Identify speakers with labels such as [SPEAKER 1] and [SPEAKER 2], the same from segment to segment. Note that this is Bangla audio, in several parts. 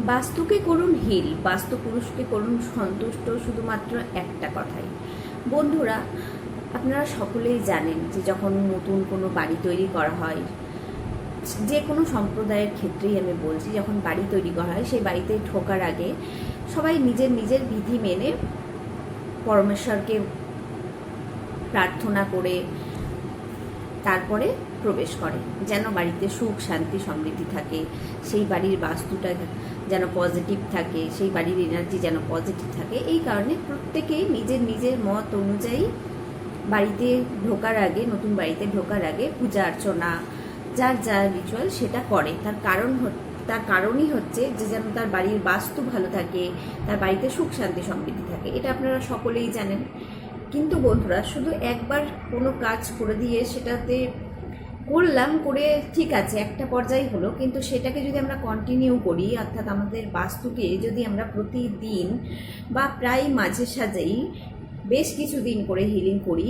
[SPEAKER 1] বাস্তুকে করুন হিল, বাস্তু পুরুষকে করুন সন্তুষ্ট, শুধুমাত্র একটা কথাই। বন্ধুরা, আপনারা সকলেই জানেন যে যখন নতুন কোনো বাড়ি তৈরি করা হয়, যে কোনো সম্প্রদায়ের ক্ষেত্রেই আমি বলছি, যখন বাড়ি তৈরি করা হয় সেই বাড়িতে ঢোকার আগে সবাই নিজের নিজের বিধি মেনে পরমেশ্বরকে প্রার্থনা করে তারপরে প্রবেশ করে, যেন বাড়িতে সুখ শান্তি সমৃদ্ধি থাকে, সেই বাড়ির বাস্তুটা যেন পজিটিভ থাকে, সেই বাড়ির এনার্জি যেন পজিটিভ থাকে। এই কারণে প্রত্যেকেই নিজের নিজের মত অনুযায়ী বাড়িতে ঢোকার আগে, নতুন বাড়িতে ঢোকার আগে পূজা অর্চনা, যার যা রিচুয়াল সেটা করে। তার কারণই হচ্ছে যে যেন তার বাড়ির বাস্তু ভালো থাকে, তার বাড়িতে সুখ শান্তি সমৃদ্ধি থাকে। এটা আপনারা সকলেই জানেন। কিন্তু বন্ধুরা, শুধু একবার কোনো কাজ করে দিয়ে সেটাতে করলাম, করে ঠিক আছে একটা পর্যায়ে হলো, কিন্তু সেটাকে যদি আমরা কন্টিনিউ করি, অর্থাৎ আমাদের বাস্তুকে যদি আমরা প্রতিদিন বা প্রায় মাঝে সাঝেই বেশ কিছুদিন করে হিলিং করি,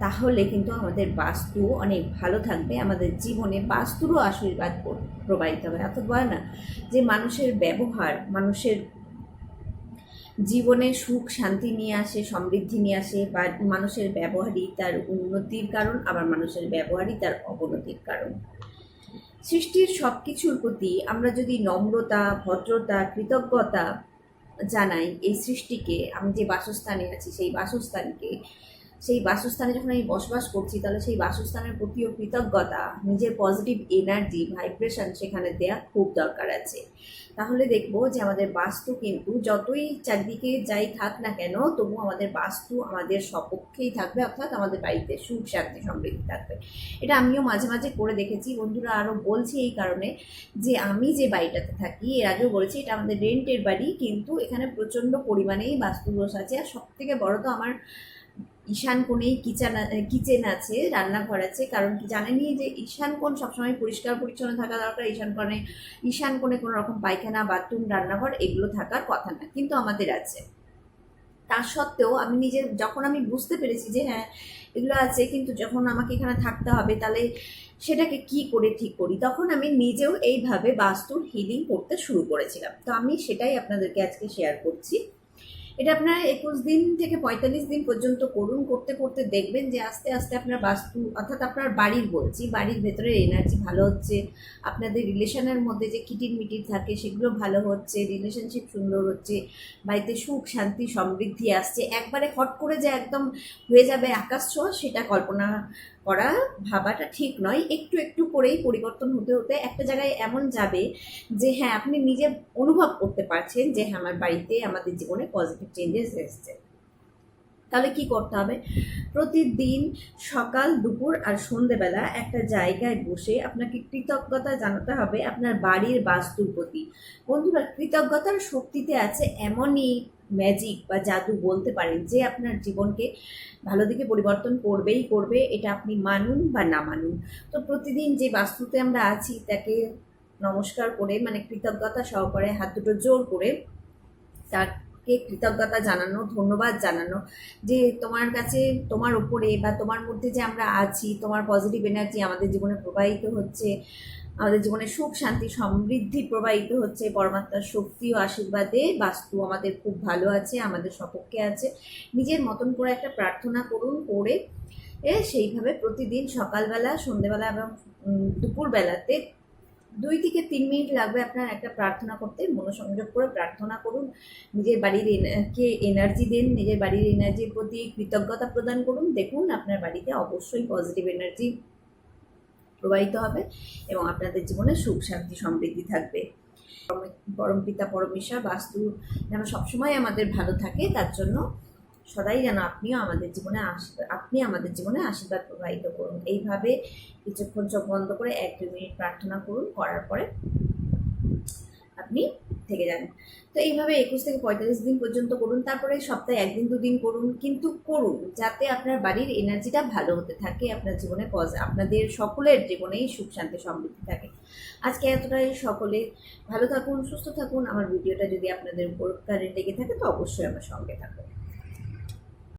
[SPEAKER 1] তাহলে কিন্তু আমাদের বাস্তু অনেক ভালো থাকবে, আমাদের জীবনে বাস্তুরও আশীর্বাদ প্রবাহিত হবে। অর্থাৎ বলে না যে মানুষের ব্যবহার মানুষের জীবনে সুখ শান্তি নিয়ে আসে, সমৃদ্ধি নিয়ে আসে, বা মানুষের ব্যবহারই তার উন্নতির কারণ, আবার মানুষের ব্যবহারই তার অবনতির কারণ। সৃষ্টির সব কিছুর প্রতি আমরা যদি নম্রতা, ভদ্রতা, কৃতজ্ঞতা জানাই, এই সৃষ্টিকে, আমি যে বাসস্থানে আছি সেই বাসস্থানে যখন আমি বসবাস করছি, তাহলে সেই বাসস্থানের প্রতিও কৃতজ্ঞতা, নিজের পজিটিভ এনার্জি ভাইব্রেশন সেখানে দেওয়া খুব দরকার আছে। তাহলে দেখব যে আমাদের বাস্তু কিন্তু যতই চারদিকে যাই থাক না কেন, তবু আমাদের বাস্তু আমাদের সপক্ষেই থাকবে, অর্থাৎ আমাদের বাড়িতে সুখ শান্তি সমৃদ্ধি থাকবে। এটা আমিও মাঝে মাঝে করে দেখেছি বন্ধুরা, আরও বলছি এই কারণে যে আমি যে বাড়িটাতে থাকি, এর আগেও বলেছি এটা আমাদের রেন্টের বাড়ি, কিন্তু এখানে প্রচণ্ড পরিমাণেই বাস্তুদোষ আছে। আর সব থেকে বড় তো আমার ঈশান কোণেই কিচেন আছে, রান্নাঘর আছে। কারণ কি জানেনই যে ঈশান কোণ সবসময় পরিষ্কার পরিচ্ছন্ন থাকা দরকার। ঈশান কোণে কোনো রকম পায়খানা, বাথরুম, রান্নাঘর এগুলো থাকার কথা না, কিন্তু আমাদের আছে। তার সত্ত্বেও আমি যখন আমি বুঝতে পেরেছি যে হ্যাঁ এগুলো আছে, কিন্তু যখন আমাকে এখানে থাকতে হবে, তাহলে সেটাকে কি করে ঠিক করি, তখন আমি নিজেও এইভাবে বাস্তুর হিলিং করতে শুরু করেছিলাম। তো আমি সেটাই আপনাদেরকে আজকে শেয়ার করছি। এটা আপনারা 21 দিন থেকে 45 দিন পর্যন্ত করুন। করতে করতে দেখবেন যে আস্তে আস্তে আপনার বাস্তু, অর্থাৎ আপনার বাড়ির ভেতরের এনার্জি ভালো হচ্ছে, আপনাদের রিলেশনের মধ্যে যে কিটির মিটির থাকে সেগুলো ভালো হচ্ছে, রিলেশনশিপ সুন্দর হচ্ছে, বাড়িতে সুখ শান্তি সমৃদ্ধি আসছে। একবারে হট করে যে একদম হয়ে যাবে আকাশ ছোঁয়া, সেটা কল্পনা করা, ভাবাটা ঠিক নয়। একটু একটু করেই পরিবর্তন হতে হতে একটা জায়গায় এমন যাবে যে হ্যাঁ আপনি নিজে অনুভব করতে পারছেন যে হ্যাঁ আমার বাড়িতে, আমাদের জীবনে পজিটিভ চেঞ্জেস এসছে। তাহলে কি করতে হবে? প্রতিদিন সকাল, দুপুর আর সন্ধেবেলা একটা জায়গায় বসে আপনাকে কৃতজ্ঞতা জানাতে হবে আপনার বাড়ির বাস্তুর প্রতি। বন্ধুরা, কৃতজ্ঞতার শক্তিতে আছে এমনই ম্যাজিক বা জাদু বলতে পারেন, যে আপনার জীবনকে ভালো দিকে পরিবর্তন করবেই করবে, এটা আপনি মানুন বা না মানুন। তো প্রতিদিন যে বাস্তুতে আমরা আছি তাকে নমস্কার করে, মানে কৃতজ্ঞতা সহকারে হাত দুটো জোর করে তাকে কৃতজ্ঞতা জানানো, ধন্যবাদ জানানো, যে তোমার কাছে, তোমার উপরে বা তোমার মধ্যে যে আমরা আছি, তোমার পজিটিভ এনার্জি আমাদের জীবনে প্রবাহিত হচ্ছে, আমাদের জীবনে সুখ শান্তি সমৃদ্ধি প্রবাহিত হচ্ছে, পরমাত্মার শক্তি ও আশীর্বাদে বাস্তু আমাদের খুব ভালো আছে, আমাদের সপক্ষে আছে। নিজের মতন করে একটা প্রার্থনা করুন, করে সেইভাবে প্রতিদিন সকালবেলা, সন্ধ্যেবেলা এবং দুপুরবেলাতে 2 থেকে 3 মিনিট লাগবে আপনার একটা প্রার্থনা করতে। মনোসংযোগ করে প্রার্থনা করুন, নিজের বাড়ির কে এনার্জি দিন, নিজের বাড়ির এনার্জির প্রতি কৃতজ্ঞতা প্রদান করুন। দেখুন আপনার বাড়িতে অবশ্যই পজিটিভ এনার্জি প্রবাহিত হবে এবং আপনাদের জীবনে সুখ শান্তি সমৃদ্ধি থাকবে। পরমপিতা পরমেশ্বর বাস্তু যেন সবসময় আমাদের ভালো থাকে, তার জন্য সদাই যেন আপনি আমাদের জীবনে আশীর্বাদ প্রবাহিত করুন। এইভাবে কিছুক্ষণ চোখ বন্ধ করে 1-2 মিনিট প্রার্থনা করুন, করার পরে আপনি থেকে যান। তো এইভাবে 21 থেকে 45 দিন পর্যন্ত করুন। তারপরে সপ্তাহে 1 দিন 2 দিন করুন, কিন্তু করুন যাতে আপনার বাড়ির এনার্জিটা ভালো হতে থাকে, আপনার জীবনে আপনাদের সকলের জীবনেই সুখ শান্তি সমৃদ্ধি থাকে। আজকে এতটাই। সকলে ভালো থাকুন, সুস্থ থাকুন। আমার ভিডিওটা যদি আপনাদের উপকারে লেগে থাকে তো অবশ্যই আমার সঙ্গে থাকুন।